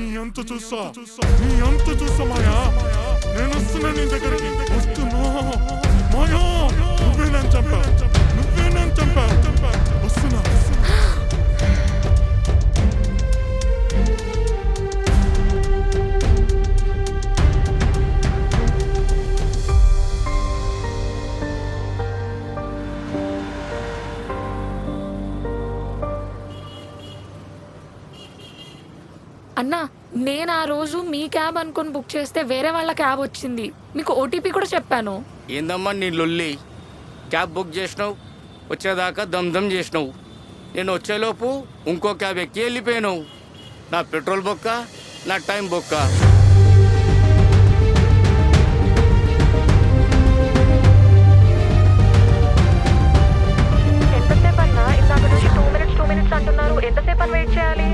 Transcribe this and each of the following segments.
నీ అంత చూస్తా మాయా. నేను వస్తున్నా నీ దగ్గరికి, వస్తున్నా మాయా. నువ్వే నన్ను చంపావు, వస్తున్నా. అన్నా, నేను ఆ రోజు మీ క్యాబ్ అనుకుని బుక్ చేస్తే వేరే వాళ్ళ క్యాబ్ వచ్చింది. మీకు ఓటీపీ కూడా చెప్పాను. ఏందమ్మా నీ లొల్లి? క్యాబ్ బుక్ చేసినావు, వచ్చేదాకా దమ్ చేసినావు. నేను వచ్చేలోపు ఇంకో క్యాబ్ ఎక్కి వెళ్ళిపోయావు. నా పెట్రోల్ బొక్క, నా టైం బొక్క. ఎంతసేపు అన్నా? ఇందాక నుంచి 2 minutes అంటున్నారు. ఎంతసేపు అని వెయిట్ చేయాలి?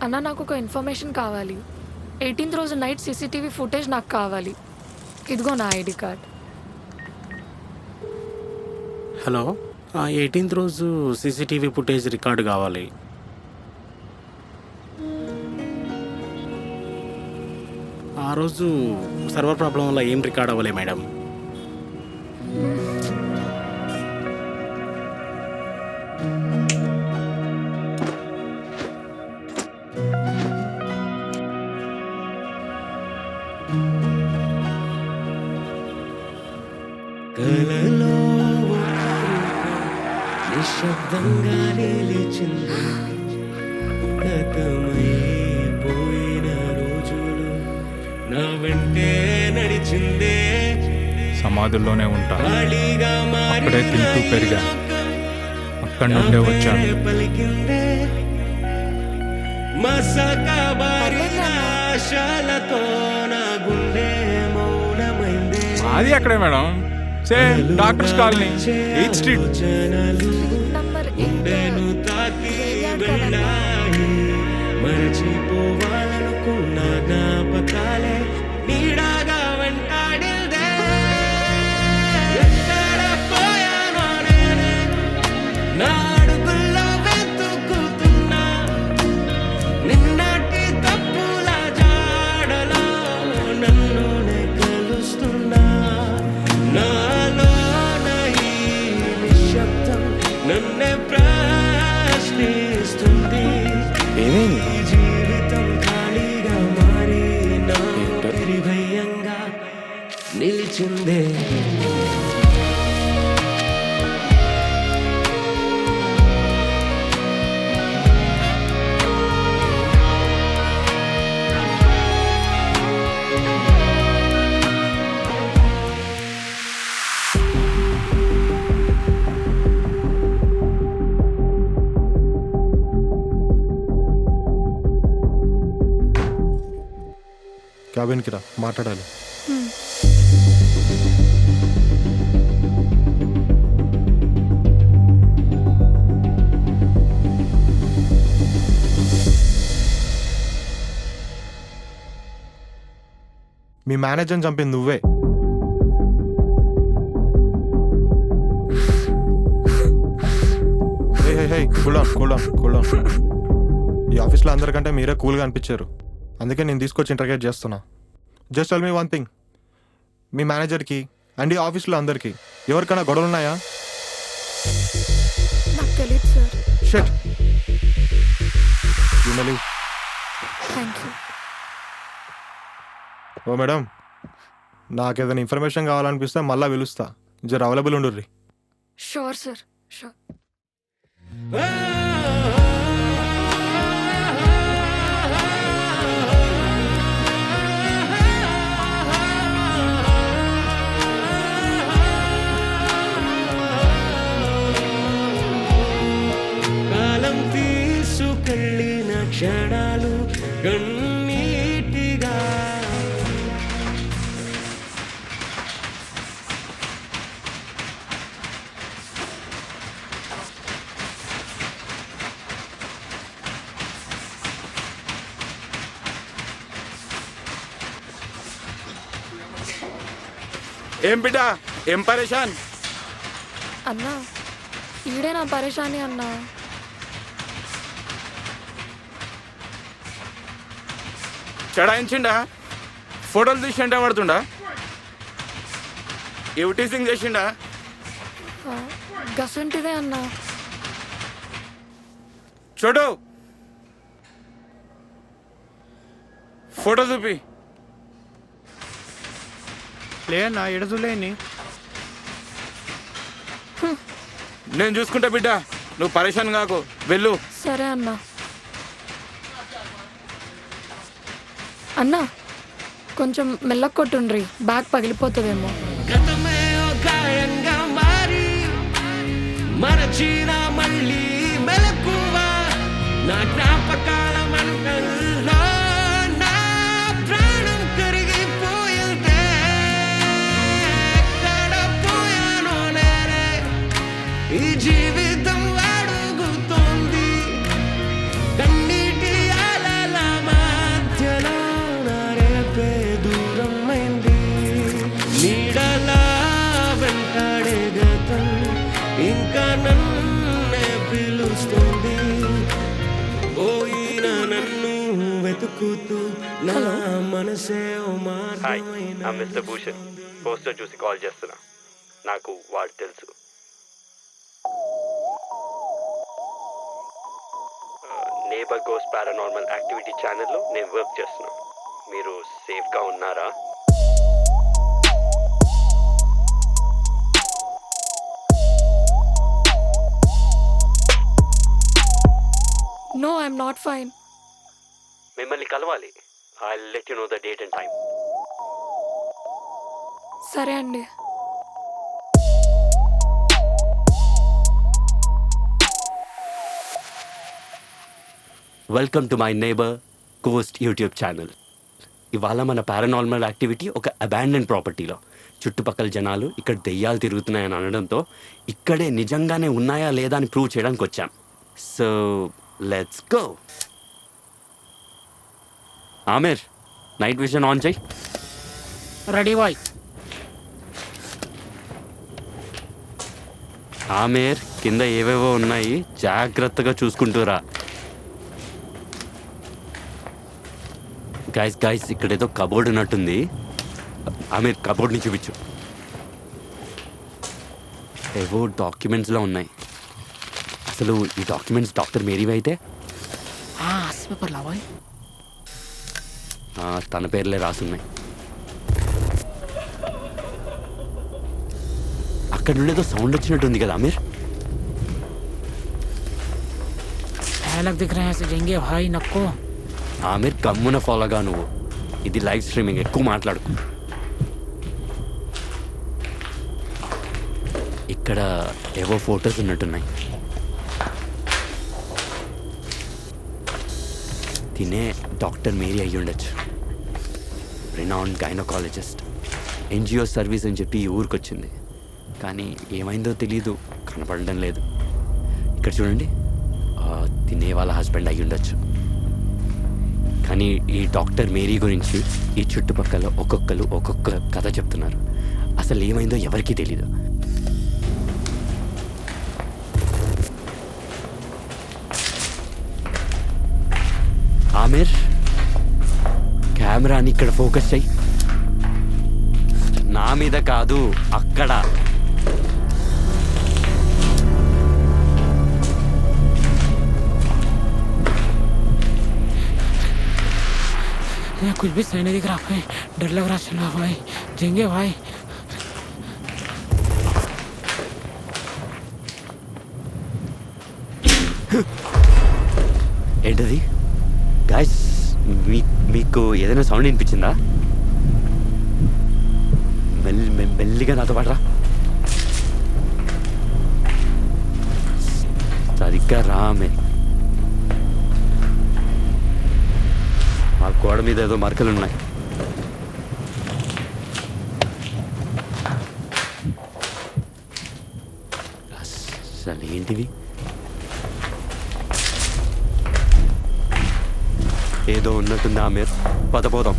అన్న, నాకు ఒక ఇన్ఫర్మేషన్ కావాలి. 18th రోజు నైట్ సీసీటీవీ ఫుటేజ్ నాకు కావాలి. ఇదిగో నా ఐడి కార్డ్. హలో, 18th రోజు సీసీటీవీ ఫుటేజ్ రికార్డు కావాలి. ఆ రోజు సర్వర్ ప్రాబ్లం వల్ల ఏం రికార్డ్ అవ్వలే మేడం. కలలో నిశ్శబ్దంగా నిలిచింది, గతమైపోయిన రోజులు నా వెంటే నడిచిందే. సమాధుల్లోనే ఉంటా, అక్కడే తింటూ పెరిగా, అక్కడి నుండే వచ్చాను. పలికిందే మసకబారిన ఆశలతో నా గుండె మౌనమైందే. అది అక్కడే madam, same doctors colony, 8th street. Number గుండెను తాకి వెళ్ళాయి, మరచిపోవాలనుకున్న జ్ఞాపకాలే నీడగా వెంటాడిందే. ఎక్కడ పోయానో నేనే, నా అడుగుల్లో వెతుకుతున్నా, నిన్నటి తప్పుల జాడలో నన్నునే కలుస్తున్నా. నాలోన ఈ నిశ్శబ్దం నన్నే ప్రశ్నిస్తుంది. ఏమైంది? ఈ జీవితం ఖాళీగా మారి నా భయంగా నిలిచిందే. క్యాబిన్కి రా, మాట్లాడాలి. మీ మేనేజర్ని చంపింది నువ్వే. హే కూల్ డౌన్. ఈ ఆఫీస్లో అందరికంటే మీరే కూల్గా అనిపించారు, అందుకే నేను తీసుకొచ్చి ఇంటర్గేట్ చేస్తున్నా. Just tell me one thing, మీ మేనేజర్కి అండ్ ఈ ఆఫీస్లో అందరికీ ఎవరికైనా గొడవలు ఉన్నాయా? నాకు తెలియదు sir. Shut, you may leave. Thank you. ఓ మేడం, నాకు ఏదైనా ఇన్ఫర్మేషన్ కావాలనిపిస్తే మళ్ళీ పిలుస్తా, జర అవైలబుల్ ఉండుర్రి. Sure sir, sure. కాలం తీసుకెళ్ళిన క్షణాలు కన్నీటిగా ఏం బిడ్డా, ఏం పరేషాన్? అన్నా ఈడే నా పరేషాని అన్నా. చడాయించిండా, ఫోటోలు తీసి ఎంట పడుతుండా, టీసింగ్ చేసిండా. గసంటిదే అన్నా. చూడు ఫోటో చూపి. లేనా ఎడదులేని నేను చూసుకుంటా బిడ్డ, నువ్వు పరేషాన్ కాకు, వెళ్ళు. సరే అన్నా. అన్నా కొంచెం మెల్లగా కొట్టుండ్రి, బ్యాగ్ పగిలిపోతుందేమో. గతమే ఓ గాయంగా మారి మరచిన మళ్ళీ మెలకువ నా జ్ఞాపకాల మంటల్లో నా ప్రాణం కరిగిపోయిందే. ఎక్కడ పోయానో నేనే, ఈ జీవితం అడుగుతోంది. కన్నీటి అలల మధ్యలో నా రేపే దూరమైంది. నీడలా వెంటాడే గతం ఇంకా నన్నే పిలుస్తుంది. పోయిన నన్ను వెతుకుతూ నా మనసే ఓ మార్గమైన మిస్టర్ భూషణ్, పోస్టర్ చూసి కాల్ చేస్తున్నా. నాకు వాడు తెలుసు. నేబర్ గోస్ పారానార్మల్ యాక్టివిటీ ఛానల్లో నేను వర్క్ చేస్తున్నా. మీరు సేఫ్గా ఉన్నారా? No, I'm not fine. మిమ్మల్ని కలవాలి. I let you know the date and time. సరే అండి. Welcome to my neighbour coast YouTube channel. ఇవాళ మన పారానార్మల్ యాక్టివిటీ ఒక అబాండెన్ ప్రాపర్టీలో. చుట్టుపక్కల జనాలు ఇక్కడ దెయ్యాలు తిరుగుతున్నాయని అనడంతో ఇక్కడే నిజంగానే ఉన్నాయా లేదా అని ప్రూవ్ చేయడానికి వచ్చాం. So let's go. Aamir, night vision on చేయి. Ready boy. ఆమిర్, కింద ఏవేవో ఉన్నాయి, జాగ్రత్తగా చూసుకుంటూరా. గైస్ ఇక్కడేదో కబోర్డ్ ఉన్నట్టుంది. ఆమిర్, కబోర్డ్ని చూపించు. ఏవో డాక్యుమెంట్స్లో ఉన్నాయి. అసలు ఈ డాక్యుమెంట్స్ డాక్టర్ మేరీవి అయితే పేపర్ లావాయ్. తన పేర్లే రాసున్నాయి. అక్కడ నుండి ఏదో సౌండ్ వచ్చినట్టుంది కదా ఆమిర్. अलग दिख रहे हैं ऐसे जेंगे भाई नक्को. ఆమిర్, గమ్మున ఫాలోగా నువ్వు. ఇది లైవ్ స్ట్రీమింగ్, ఎక్కువ మాట్లాడుకు. ఇక్కడ ఏవో ఫొటోస్ ఉన్నట్టున్నాయి. తినే డాక్టర్ మేరీ అయ్యి ఉండొచ్చు. Renowned gynaecologist. ఎన్జిఓ సర్వీస్ అని చెప్పి ఈ ఊరికి వచ్చింది, కానీ ఏమైందో తెలీదు, కనపడడం లేదు. ఇక్కడ చూడండి, తినే వాళ్ళ హస్బెండ్ అయ్యి ఉండొచ్చు. కానీ ఈ డాక్టర్ మేరీ గురించి ఈ చుట్టుపక్కల ఒక్కొక్కరు ఒక్కొక్క కథ చెప్తున్నారు. అసలు ఏమైందో ఎవరికీ తెలీదు. ఆమిర్, కెమెరాని ఇక్కడ ఫోకస్ చెయ్యి. నా మీద కాదు, అక్కడ. कुछ भी सही नहीं दिख रहा भाई, डर लग रहा. चलो भाई, जेंगे भाई. ఏంటది? గాయస్, మీకు ఏదైనా సౌండ్ వినిపించిందా? మెల్లిగా నాతో పాడరా. సరిగ్గా రామే. ఆ గోడ మీద ఏదో మరకలున్నాయి. అసలు ఏంటివి? ఏదో ఉన్నట్టుంది ఆమిర్, పదపోదాం.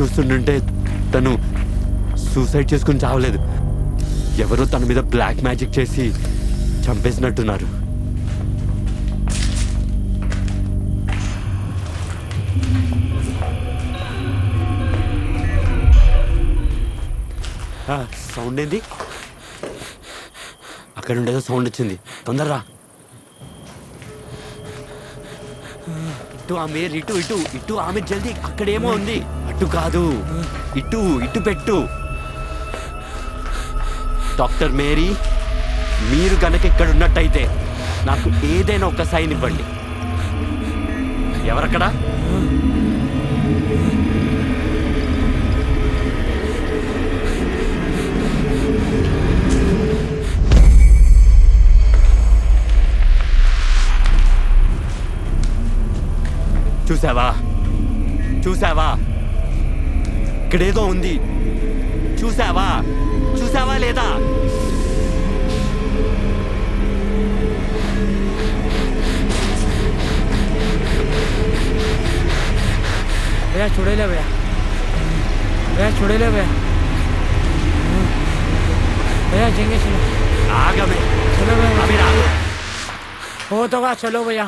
చూస్తుంటే తను సూసైడ్ చేసుకుని చావలేదు, ఎవరో తన మీద బ్లాక్ మ్యాజిక్ చేసి చంపేసినట్టున్నారు. సౌండ్ ఏంది? అక్కడ ఉండేదో సౌండ్ వచ్చింది, తొందరరా. ఇటు ఆమెర్, ఇటు ఇటు ఇటు ఆమె, జల్దీ. అక్కడేమో ఉంది, అటు కాదు, ఇటు ఇటు పెట్టు. డాక్టర్ మేరీ, మీరు కనుక ఇక్కడ ఉన్నట్టయితే నాకు ఏదైనా ఒక సైన్ ఇవ్వండి. ఎవరక్కడ? చూసావా చూసావా, ఇక్కడేదో ఉంది. చూసావా చూసావా లేదా? भैया छोड़े ले भैया, भैया छोड़े ले भैया, भैया जेंगे चलो, आगे में चलो भैया, अभी आ। हो तो का चलो भैया.